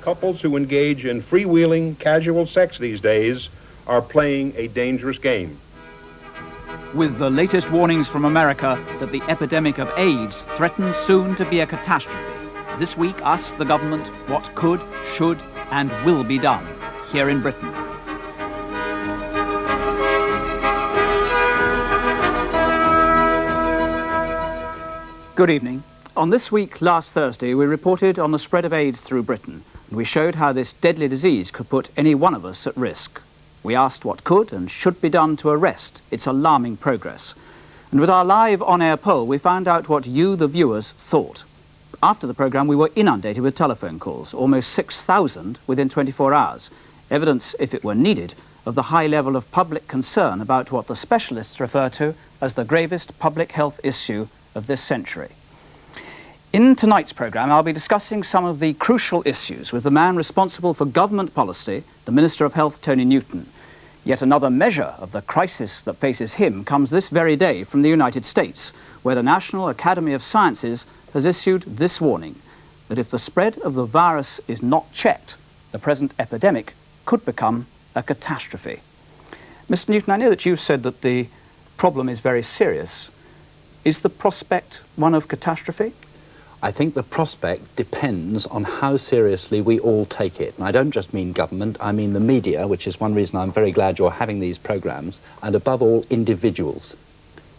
Couples who engage in freewheeling, casual sex these days are playing a dangerous game. With the latest warnings from America that the epidemic of AIDS threatens soon to be a catastrophe, this week asked the government what could, should and will be done here in Britain. Good evening. On This Week last Thursday, we reported on the spread of AIDS through Britain, and we showed how this deadly disease could put any one of us at risk. We asked what could and should be done to arrest its alarming progress. And with our live on-air poll, we found out what you, the viewers, thought. After the programme, we were inundated with telephone calls, almost 6,000 within 24 hours. Evidence, if it were needed, of the high level of public concern about what the specialists refer to as the gravest public health issue of this century. In tonight's programme, I'll be discussing some of the crucial issues with the man responsible for government policy, the Minister of Health, Tony Newton. Yet another measure of the crisis that faces him comes this very day from the United States, where the National Academy of Sciences has issued this warning, that if the spread of the virus is not checked, the present epidemic could become a catastrophe. Mr. Newton, I know that you've said that the problem is very serious. Is the prospect one of catastrophe? I think the prospect depends on how seriously we all take it. And I don't just mean government, I mean the media, which is one reason I'm very glad you're having these programmes, and above all, individuals.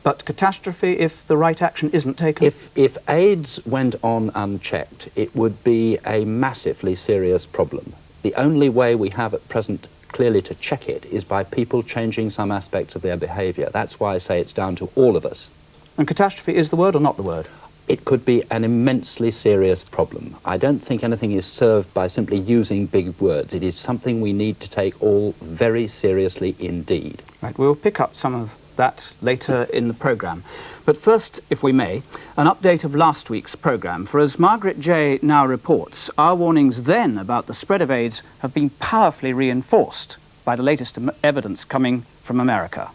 But catastrophe if the right action isn't taken? If AIDS went on unchecked, it would be a massively serious problem. The only way we have at present clearly to check it is by people changing some aspects of their behaviour. That's why I say it's down to all of us. And catastrophe is the word or not the word? It could be an immensely serious problem. I don't think anything is served by simply using big words. It is something we need to take all very seriously indeed. Right, we'll pick up some of that later in the programme. But first, if we may, an update of last week's programme. For as Margaret J. now reports, our warnings then about the spread of AIDS have been powerfully reinforced by the latest evidence coming from America.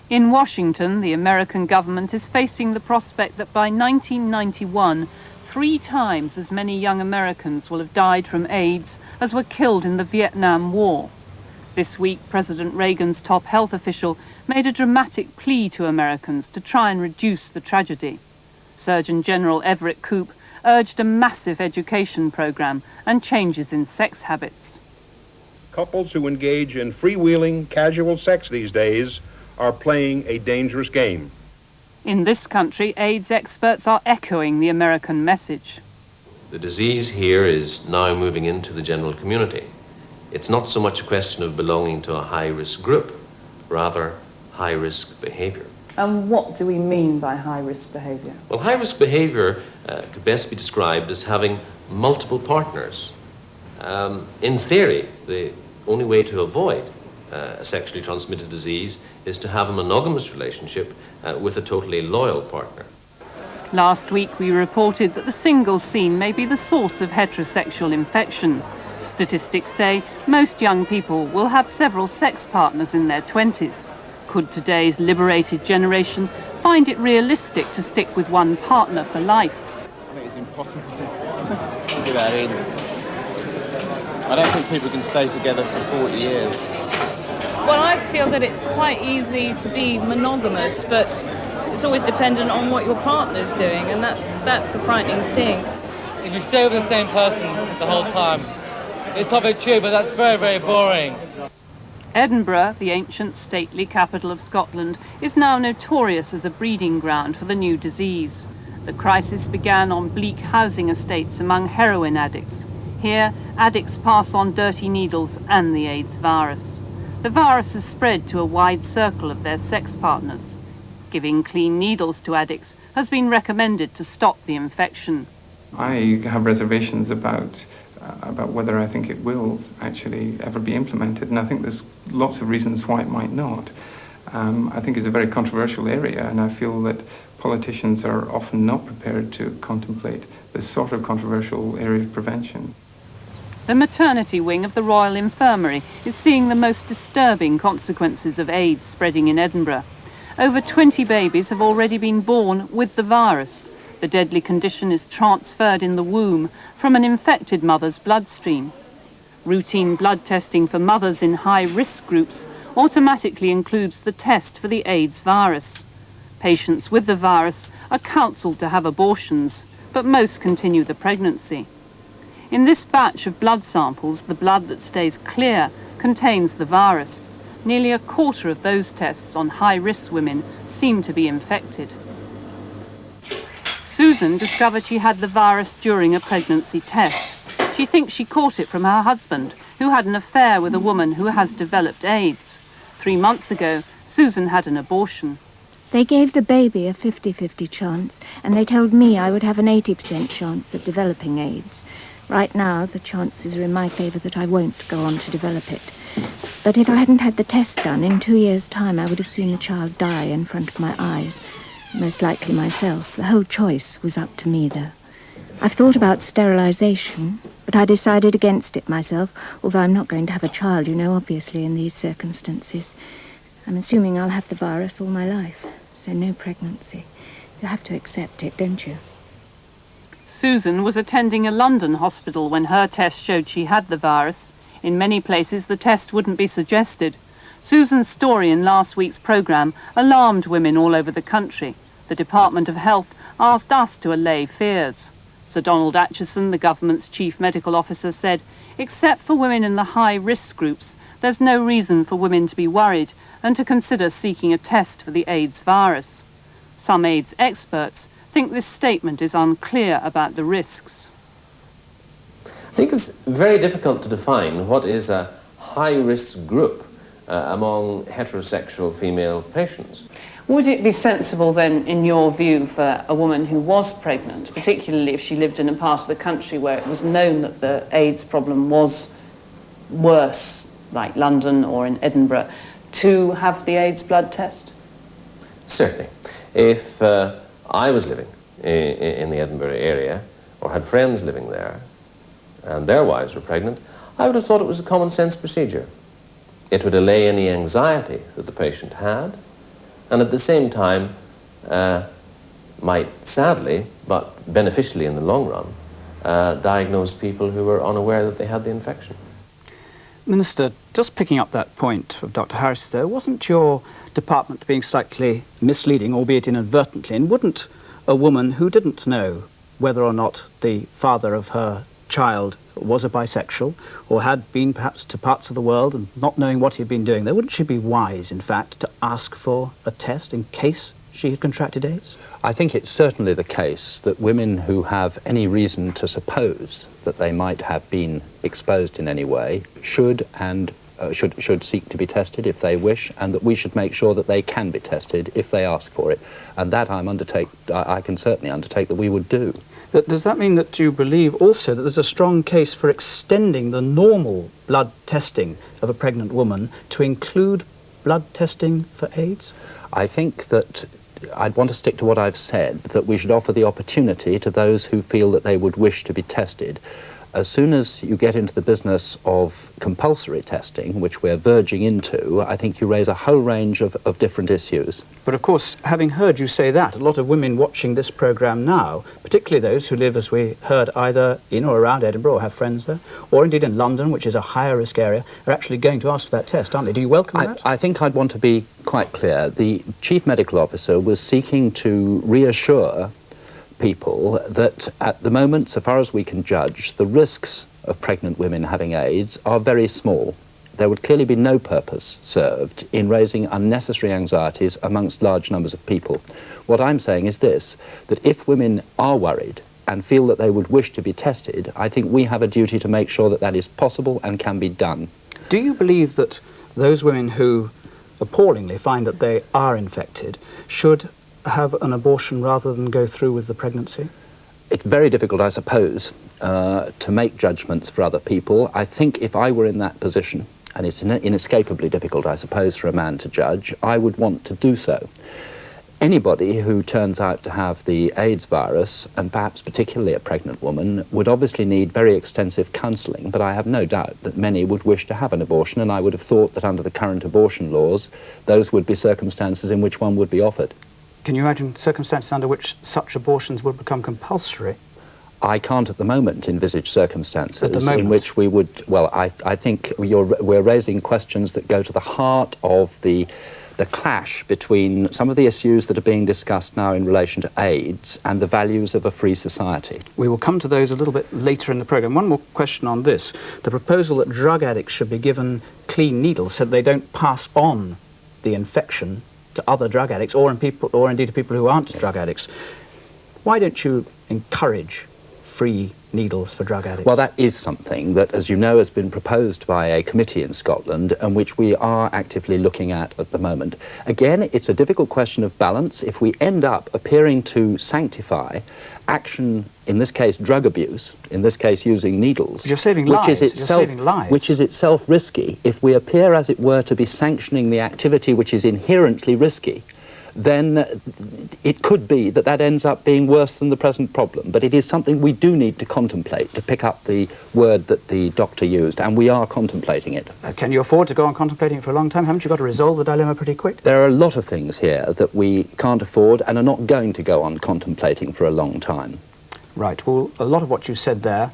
In Washington, the American government is facing the prospect that by 1991, 3 times as many young Americans will have died from AIDS as were killed in the Vietnam War. This week, President Reagan's top health official made a dramatic plea to Americans to try and reduce the tragedy. Surgeon General Everett Koop urged a massive education program and changes in sex habits. Couples who engage in freewheeling, casual sex these days are playing a dangerous game. In this country, AIDS experts are echoing the American message. The disease here is now moving into the general community. It's not so much a question of belonging to a high-risk group, rather high-risk behaviour. And what do we mean by high-risk behaviour? Well, high-risk behaviour could best be described as having multiple partners. In theory, the only way to avoid a sexually transmitted disease is to have a monogamous relationship with a totally loyal partner. Last week we reported that the single scene may be the source of heterosexual infection. Statistics say most young people will have several sex partners in their 20s. Could today's liberated generation find it realistic to stick with one partner for life? I think it's impossible to do that in. I don't think people can stay together for 40 years. Well, I feel that it's quite easy to be monogamous, but it's always dependent on what your partner's doing, and that's the frightening thing. If you stay with the same person the whole time, it's probably true, but that's very, very boring. Edinburgh, the ancient stately capital of Scotland, is now notorious as a breeding ground for the new disease. The crisis began on bleak housing estates among heroin addicts. Here, addicts pass on dirty needles and the AIDS virus. The virus has spread to a wide circle of their sex partners. Giving clean needles to addicts has been recommended to stop the infection. I have reservations about whether I think it will actually ever be implemented, and I think there's lots of reasons why it might not. I think it's a very controversial area, and I feel that politicians are often not prepared to contemplate this sort of controversial area of prevention. The maternity wing of the Royal Infirmary is seeing the most disturbing consequences of AIDS spreading in Edinburgh. Over 20 babies have already been born with the virus. The deadly condition is transferred in the womb from an infected mother's bloodstream. Routine blood testing for mothers in high-risk groups automatically includes the test for the AIDS virus. Patients with the virus are counselled to have abortions, but most continue the pregnancy. In this batch of blood samples, the blood that stays clear contains the virus. Nearly a quarter of those tests on high-risk women seem to be infected. Susan discovered she had the virus during a pregnancy test. She thinks she caught it from her husband, who had an affair with a woman who has developed AIDS. 3 months ago, Susan had an abortion. They gave the baby a 50-50 chance, and they told me I would have an 80% chance of developing AIDS. Right now, the chances are in my favour that I won't go on to develop it. But if I hadn't had the test done, in 2 years' time I would have seen the child die in front of my eyes. Most likely myself. The whole choice was up to me, though. I've thought about sterilisation, but I decided against it myself, although I'm not going to have a child, you know, obviously, in these circumstances. I'm assuming I'll have the virus all my life, so no pregnancy. You have to accept it, don't you? Susan was attending a London hospital when her test showed she had the virus. In many places, the test wouldn't be suggested. Susan's story in last week's programme alarmed women all over the country. The Department of Health asked us to allay fears. Sir Donald Atchison, the government's chief medical officer, said, except for women in the high-risk groups, there's no reason for women to be worried and to consider seeking a test for the AIDS virus. Some AIDS experts think this statement is unclear about the risks. I think it's very difficult to define what is a high-risk group among heterosexual female patients. Would it be sensible then, in your view, for a woman who was pregnant, particularly if she lived in a part of the country where it was known that the AIDS problem was worse, like London or in Edinburgh, to have the AIDS blood test? Certainly. If I was living in the Edinburgh area, or had friends living there, and their wives were pregnant, I would have thought it was a common sense procedure. It would allay any anxiety that the patient had, and at the same time might sadly, but beneficially in the long run, diagnose people who were unaware that they had the infection. Minister, just picking up that point of Dr. Harris there, wasn't your department being slightly misleading, albeit inadvertently, and wouldn't a woman who didn't know whether or not the father of her child was a bisexual or had been perhaps to parts of the world and not knowing what he'd been doing there, wouldn't she be wise, in fact, to ask for a test in case she had contracted AIDS? I think it's certainly the case that women who have any reason to suppose that they might have been exposed in any way should seek to be tested if they wish, and that we should make sure that they can be tested if they ask for it. And that I can certainly undertake that we would do. Does that mean that you believe also that there's a strong case for extending the normal blood testing of a pregnant woman to include blood testing for AIDS? I think that I'd want to stick to what I've said, that we should offer the opportunity to those who feel that they would wish to be tested. As soon as you get into the business of compulsory testing, which we're verging into, I think you raise a whole range of different issues. But of course, having heard you say that, a lot of women watching this programme now, particularly those who live, as we heard, either in or around Edinburgh or have friends there, or indeed in London, which is a higher risk area, are actually going to ask for that test, aren't they? Do you welcome that? I think I'd want to be quite clear. The Chief Medical Officer was seeking to reassure people that at the moment, so far as we can judge, the risks of pregnant women having AIDS are very small. There would clearly be no purpose served in raising unnecessary anxieties amongst large numbers of people. What I'm saying is this, that if women are worried and feel that they would wish to be tested, I think we have a duty to make sure that that is possible and can be done. Do you believe that those women who appallingly find that they are infected should have an abortion rather than go through with the pregnancy? It's very difficult, I suppose, to make judgments for other people. I think if I were in that position, and it's inescapably difficult, I suppose, for a man to judge, I would want to do so. Anybody who turns out to have the AIDS virus, and perhaps particularly a pregnant woman, would obviously need very extensive counselling, but I have no doubt that many would wish to have an abortion, and I would have thought that under the current abortion laws, those would be circumstances in which one would be offered. Can you imagine circumstances under which such abortions would become compulsory? I can't at the moment envisage circumstances At the moment. in which we would, well, I think we're raising questions that go to the heart of the clash between some of the issues that are being discussed now in relation to AIDS and the values of a free society. We will come to those a little bit later in the programme. One more question on this. The proposal that drug addicts should be given clean needles so they don't pass on the infection to other drug addicts or indeed to people who aren't drug addicts. Why don't you encourage free needles for drug addicts? Well, that is something that, as you know, has been proposed by a committee in Scotland and which we are actively looking at the moment. Again, it's a difficult question of balance. If we end up appearing to sanctify action, in this case drug abuse, in this case using needles, you're saving lives. You're saving lives. Which is itself risky, if we appear, as it were, to be sanctioning the activity which is inherently risky, then it could be that that ends up being worse than the present problem. But it is something we do need to contemplate, to pick up the word that the doctor used, and we are contemplating it. Can you afford to go on contemplating it for a long time? Haven't you got to resolve the dilemma pretty quick? There are a lot of things here that we can't afford and are not going to go on contemplating for a long time. Right, well, a lot of what you said there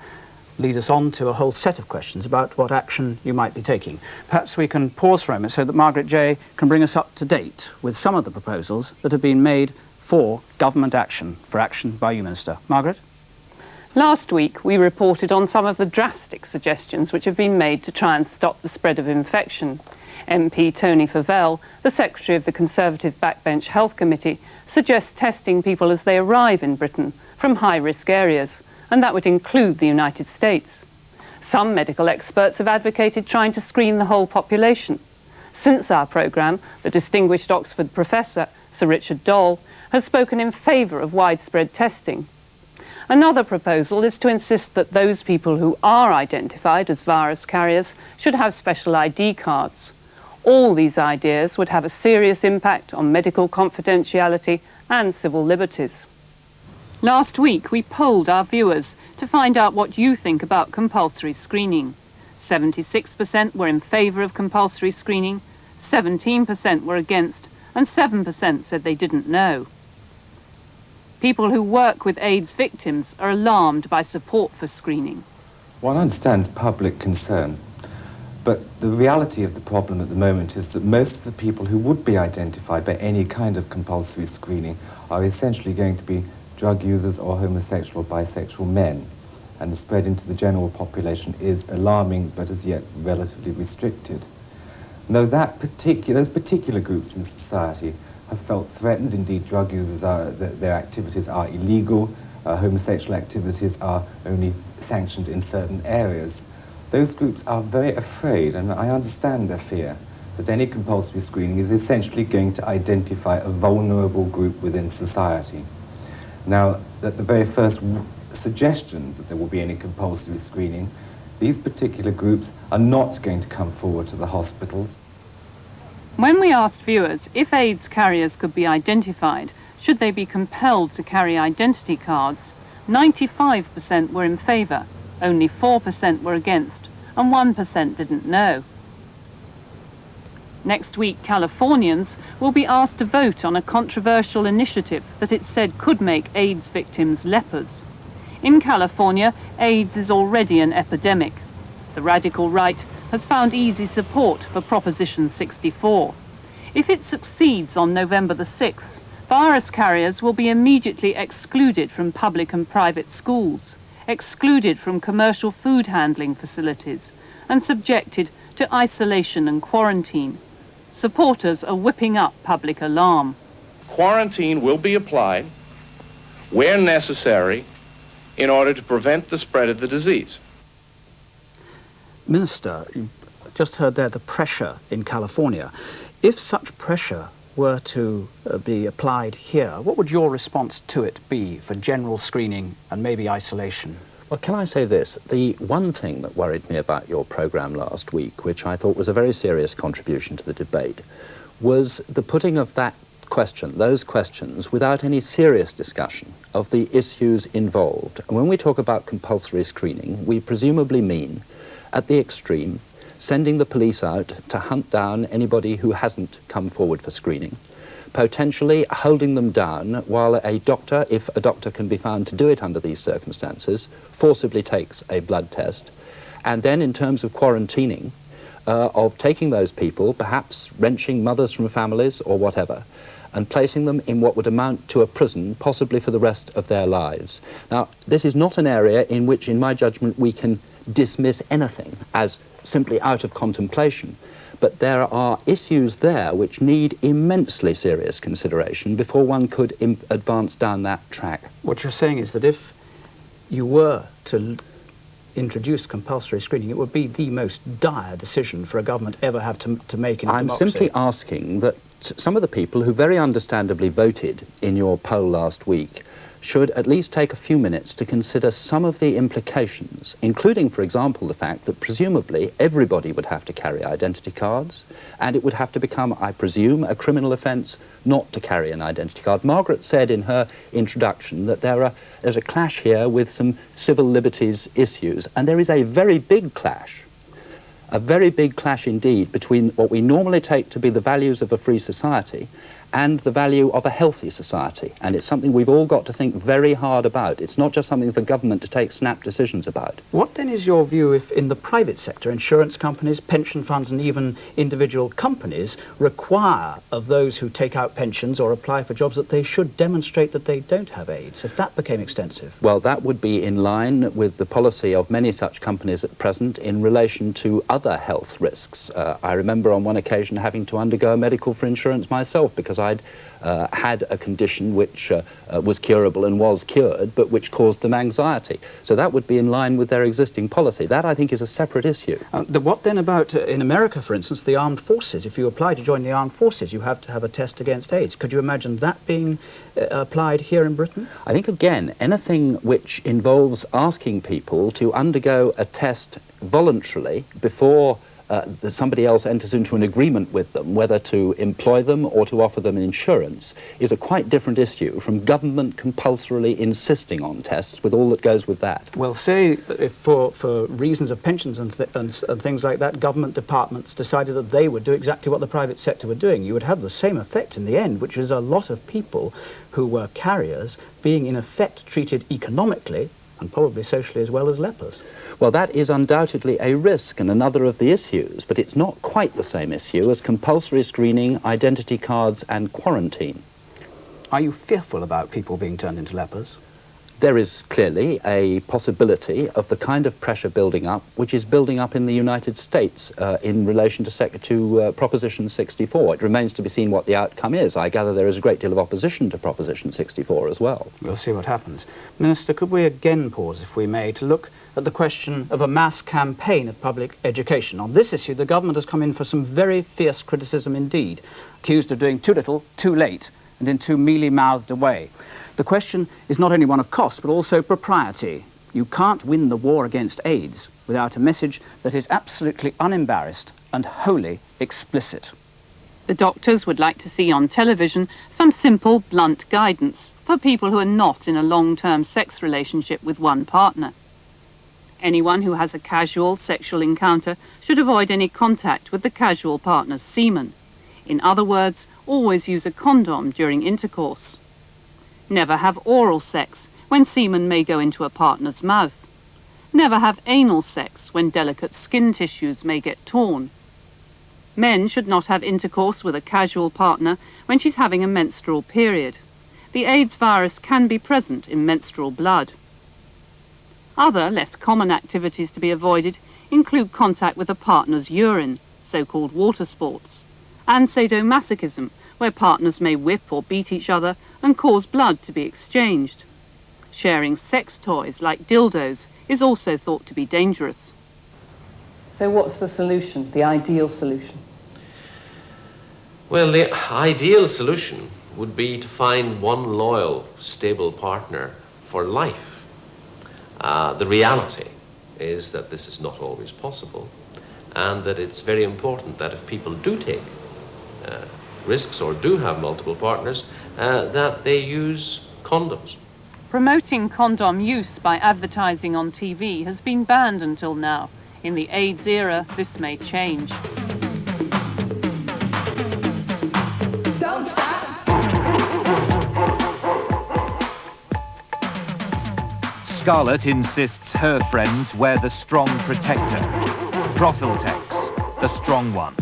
lead us on to a whole set of questions about what action you might be taking. Perhaps we can pause for a moment so that Margaret J. can bring us up to date with some of the proposals that have been made for government action, for action by you, Minister. Margaret? Last week we reported on some of the drastic suggestions which have been made to try and stop the spread of infection. MP Tony Favell, the Secretary of the Conservative Backbench Health Committee, suggests testing people as they arrive in Britain from high-risk areas, and that would include the United States. Some medical experts have advocated trying to screen the whole population. Since our programme, the distinguished Oxford professor, Sir Richard Doll, has spoken in favour of widespread testing. Another proposal is to insist that those people who are identified as virus carriers should have special ID cards. All these ideas would have a serious impact on medical confidentiality and civil liberties. Last week we polled our viewers to find out what you think about compulsory screening. 76% were in favour of compulsory screening, 17% were against, and 7% said they didn't know. People who work with AIDS victims are alarmed by support for screening. One understands public concern, but the reality of the problem at the moment is that most of the people who would be identified by any kind of compulsory screening are essentially going to be drug users or homosexual or bisexual men, and the spread into the general population is alarming but as yet relatively restricted. Now those particular groups in society have felt threatened. Indeed, drug users their activities are illegal, homosexual activities are only sanctioned in certain areas. Those groups are very afraid, and I understand their fear, that any compulsory screening is essentially going to identify a vulnerable group within society. Now, at the very first suggestion that there will be any compulsory screening, these particular groups are not going to come forward to the hospitals. When we asked viewers if AIDS carriers could be identified, should they be compelled to carry identity cards, 95% were in favour, only 4% were against, and 1% didn't know. Next week, Californians will be asked to vote on a controversial initiative that it said could make AIDS victims lepers. In California, AIDS is already an epidemic. The radical right has found easy support for Proposition 64. If it succeeds on November the 6th, virus carriers will be immediately excluded from public and private schools, excluded from commercial food handling facilities, and subjected to isolation and quarantine. Supporters are whipping up public alarm. Quarantine will be applied where necessary in order to prevent the spread of the disease. Minister, you just heard there the pressure in California. If such pressure were to be applied here, what would your response to it be for general screening and maybe isolation? Well, can I say this? The one thing that worried me about your programme last week, which I thought was a very serious contribution to the debate, was the putting of that question, those questions, without any serious discussion of the issues involved. And when we talk about compulsory screening, we presumably mean, at the extreme, sending the police out to hunt down anybody who hasn't come forward for screening, potentially holding them down while a doctor, if a doctor can be found to do it under these circumstances, forcibly takes a blood test, and then in terms of quarantining, of taking those people, perhaps wrenching mothers from families or whatever, and placing them in what would amount to a prison, possibly for the rest of their lives. Now, this is not an area in which, in my judgment, we can dismiss anything as simply out of contemplation. But there are issues there which need immensely serious consideration before one could advance down that track. What you're saying is that if you were to introduce compulsory screening, it would be the most dire decision for a government ever have to make in a democracy. I'm simply asking that some of the people who very understandably voted in your poll last week should at least take a few minutes to consider some of the implications, including, for example, the fact that presumably everybody would have to carry identity cards, and it would have to become, I presume, a criminal offence not to carry an identity card. Margaret said in her introduction that there's a clash here with some civil liberties issues, and there is a very big clash indeed between what we normally take to be the values of a free society and the value of a healthy society. And it's something we've all got to think very hard about. It's not just something for government to take snap decisions about. What then is your view if in the private sector, insurance companies, pension funds and even individual companies require of those who take out pensions or apply for jobs that they should demonstrate that they don't have AIDS, if that became extensive? Well, that would be in line with the policy of many such companies at present in relation to other health risks. I remember on one occasion having to undergo a medical for insurance myself because I'd had a condition which was curable and was cured, but which caused them anxiety. So that would be in line with their existing policy. That, I think, is a separate issue. What then about, in America, for instance, the armed forces? If you apply to join the armed forces, you have to have a test against AIDS. Could you imagine that being applied here in Britain? I think, again, anything which involves asking people to undergo a test voluntarily before that somebody else enters into an agreement with them, whether to employ them or to offer them insurance, is a quite different issue from government compulsorily insisting on tests with all that goes with that. Well, say if for reasons of pensions and things like that, government departments decided that they would do exactly what the private sector were doing, you would have the same effect in the end, which is a lot of people who were carriers being in effect treated economically and probably socially as well as lepers. Well, that is undoubtedly a risk and another of the issues, but it's not quite the same issue as compulsory screening, identity cards and quarantine. Are you fearful about people being turned into lepers? There is clearly a possibility of the kind of pressure building up which is building up in the United States in relation to Proposition 64. It remains to be seen what the outcome is. I gather there is a great deal of opposition to Proposition 64 as well. We'll see what happens. Minister, could we again pause, if we may, to look at the question of a mass campaign of public education? On this issue, the government has come in for some very fierce criticism indeed, accused of doing too little, too late, and in too mealy-mouthed a way. The question is not only one of cost, but also propriety. You can't win the war against AIDS without a message that is absolutely unembarrassed and wholly explicit. The doctors would like to see on television some simple, blunt guidance for people who are not in a long-term sex relationship with one partner. Anyone who has a casual sexual encounter should avoid any contact with the casual partner's semen. In other words, always use a condom during intercourse. Never have oral sex when semen may go into a partner's mouth. Never have anal sex when delicate skin tissues may get torn. Men should not have intercourse with a casual partner when she's having a menstrual period. The AIDS virus can be present in menstrual blood. Other, less common activities to be avoided include contact with a partner's urine, so-called water sports, and sadomasochism, where partners may whip or beat each other and cause blood to be exchanged. Sharing sex toys like dildos is also thought to be dangerous. So what's the solution, the ideal solution? Well, the ideal solution would be to find one loyal, stable partner for life. The reality is that this is not always possible, and that it's very important that if people do take risks or do have multiple partners, that they use condoms. Promoting condom use by advertising on TV has been banned until now. In the AIDS era, this may change. Don't stop. Scarlett insists her friends wear the strong protector. Profiltex, the strong one.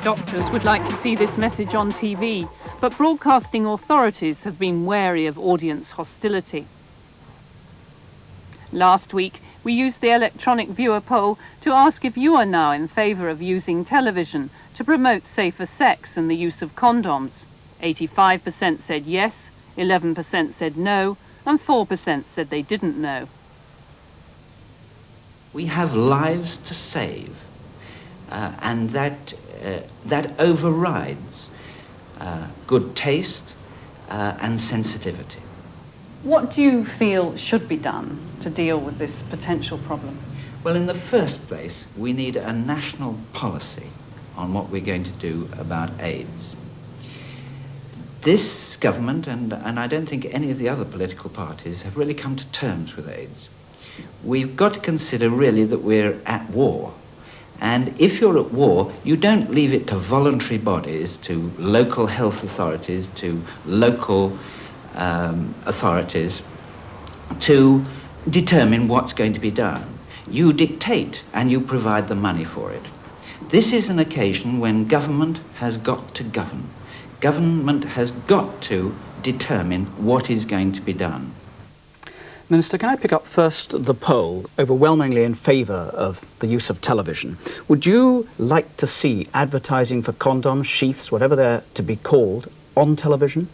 Doctors would like to see this message on TV, but broadcasting authorities have been wary of audience hostility. Last week, we used the electronic viewer poll to ask if you are now in favour of using television to promote safer sex and the use of condoms. 85% said yes, 11% said no, and 4% said they didn't know. We have lives to save, and that overrides good taste and sensitivity. What do you feel should be done to deal with this potential problem? Well, in the first place, we need a national policy on what we're going to do about AIDS. This government, and I don't think any of the other political parties, have really come to terms with AIDS. We've got to consider really that we're at war. And if you're at war, you don't leave it to voluntary bodies, to local health authorities, to local authorities to determine what's going to be done. You dictate and you provide the money for it. This is an occasion when government has got to govern. Government has got to determine what is going to be done. Minister, can I pick up first the poll overwhelmingly in favour of the use of television? Would you like to see advertising for condoms, sheaths, whatever they're to be called, on television?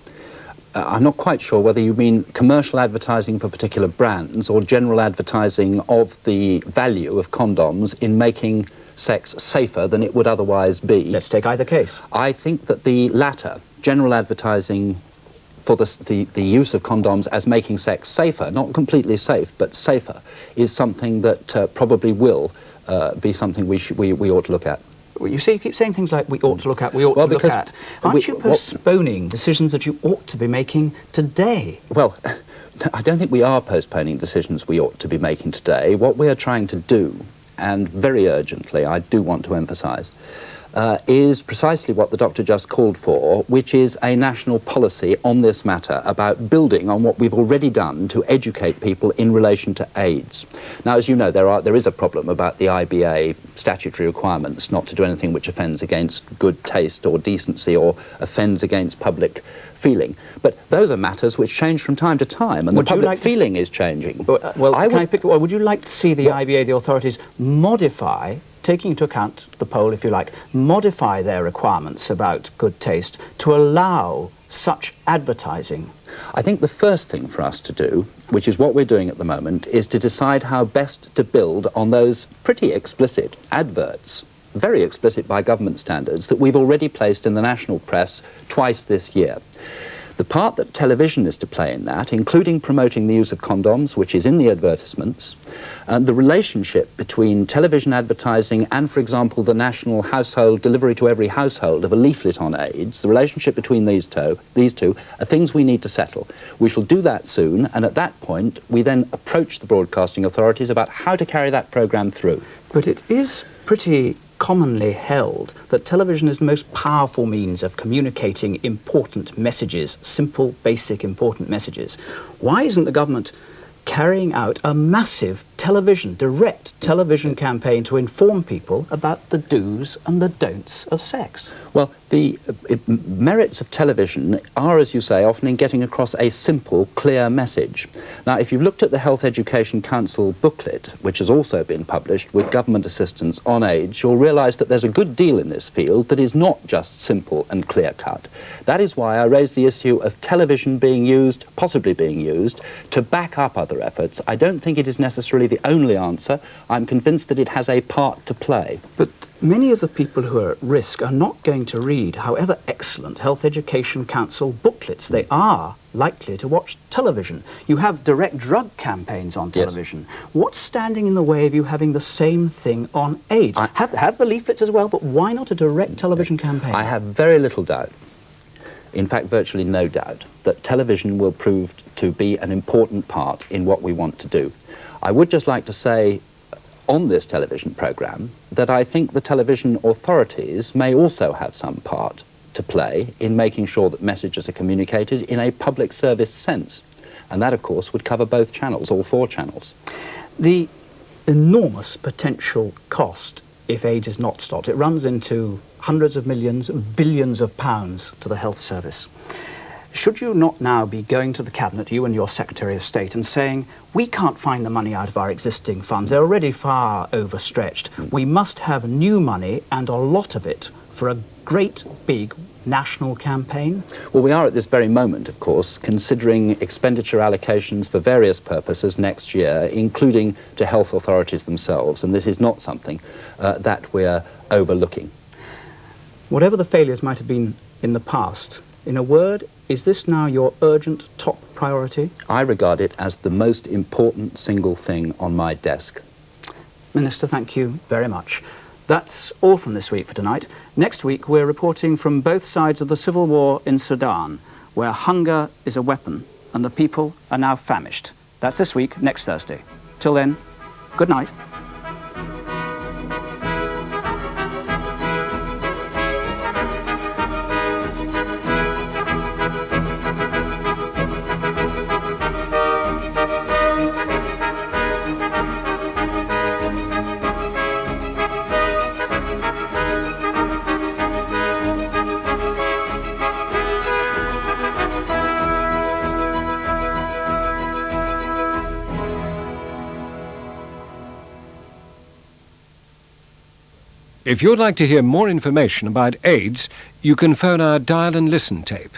I'm not quite sure whether you mean commercial advertising for particular brands or general advertising of the value of condoms in making sex safer than it would otherwise be. Let's take either case. I think that the latter, general advertising for the use of condoms as making sex safer, not completely safe, but safer, is something that probably will be something we ought to look at. Well, you see, you keep saying things like we ought to look at, we ought to look at. Aren't you postponing decisions that you ought to be making today? Well, I don't think we are postponing decisions we ought to be making today. What we are trying to do, and very urgently, I do want to emphasise, is precisely what the doctor just called for, which is a national policy on this matter about building on what we've already done to educate people in relation to AIDS. Now, as you know, there is a problem about the IBA statutory requirements not to do anything which offends against good taste or decency or offends against public feeling. But those are matters which change from time to time, and the public feeling is changing. Would you like to see the IBA, the authorities, modify, taking into account the poll, if you like, modify their requirements about good taste to allow such advertising? I think the first thing for us to do, which is what we're doing at the moment, is to decide how best to build on those pretty explicit adverts, very explicit by government standards, that we've already placed in the national press twice this year. The part that television is to play in that, including promoting the use of condoms, which is in the advertisements, and the relationship between television advertising and, for example, the national household delivery to every household of a leaflet on AIDS, the relationship between these two are things we need to settle. We shall do that soon, and at that point we then approach the broadcasting authorities about how to carry that programme through. But it is pretty commonly held that television is the most powerful means of communicating important messages, simple, basic, important messages. Why isn't the government carrying out a massive direct television campaign to inform people about the do's and the don'ts of sex? Well, the merits of television are, as you say, often in getting across a simple, clear message. Now, if you've looked at the Health Education Council booklet, which has also been published with government assistance on AIDS, you'll realise that there's a good deal in this field that is not just simple and clear-cut. That is why I raised the issue of television being used, possibly being used, to back up other efforts. I don't think it is necessarily the only answer. I'm convinced that it has a part to play. But many of the people who are at risk are not going to read, however excellent, Health Education Council booklets. They are likely to watch television. You have direct drug campaigns on television. Yes. What's standing in the way of you having the same thing on AIDS? Have the leaflets as well, but why not a direct television campaign? I have very little doubt, in fact virtually no doubt, that television will prove to be an important part in what we want to do. I would just like to say on this television programme that I think the television authorities may also have some part to play in making sure that messages are communicated in a public service sense. And that, of course, would cover both channels, all 4 channels. The enormous potential cost if AIDS is not stopped, it runs into hundreds of millions, billions of pounds to the health service. Should you not now be going to the Cabinet, you and your Secretary of State, and saying, we can't find the money out of our existing funds, they're already far overstretched. We must have new money, and a lot of it, for a great big national campaign? Well, we are at this very moment, of course, considering expenditure allocations for various purposes next year, including to health authorities themselves, and this is not something that we're overlooking. Whatever the failures might have been in the past, in a word, is this now your urgent top priority? I regard it as the most important single thing on my desk. Minister, thank you very much. That's all from This Week for tonight. Next week, we're reporting from both sides of the civil war in Sudan, where hunger is a weapon and the people are now famished. That's This Week, next Thursday. Till then, good night. If you'd like to hear more information about AIDS, you can phone our Dial and Listen tape.